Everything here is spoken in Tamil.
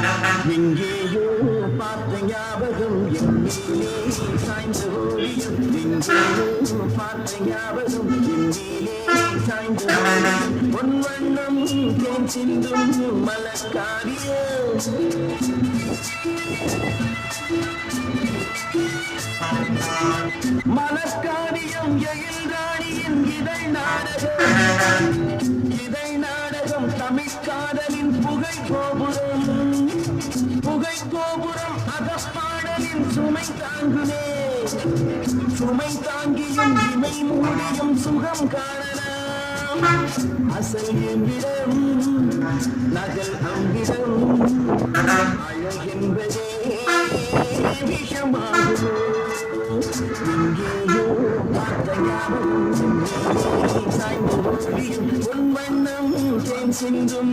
எங்கேயோ பார்த்த ஞாபகம் என்மேலே சாய்ந்த ஓவியம் எங்கேயோ பார்த்த ஞாபகம் என்மேலே சாய்ந்த ஓவியம் பொன் வண்ணம் தேன் சிந்தும் மலக்காரியம் மலக்காரியம் எழில்ராணியின் இதை நாடகம் தமிழ்காதலின் புகை கோபுரம் அகப்பாடலின் சுமை தாங்கியும் இமை மூடியும் சுகம் காணலாம் அசல் எம்பிடம் நகல் அம்பிடம் அழகென்பதே விஷமாகுமோ எங்கேயோ பார்த்த ஞாபகம் சாய்ந்த ஓவியம் பொன் வண்ணம் தேன் சிந்தும்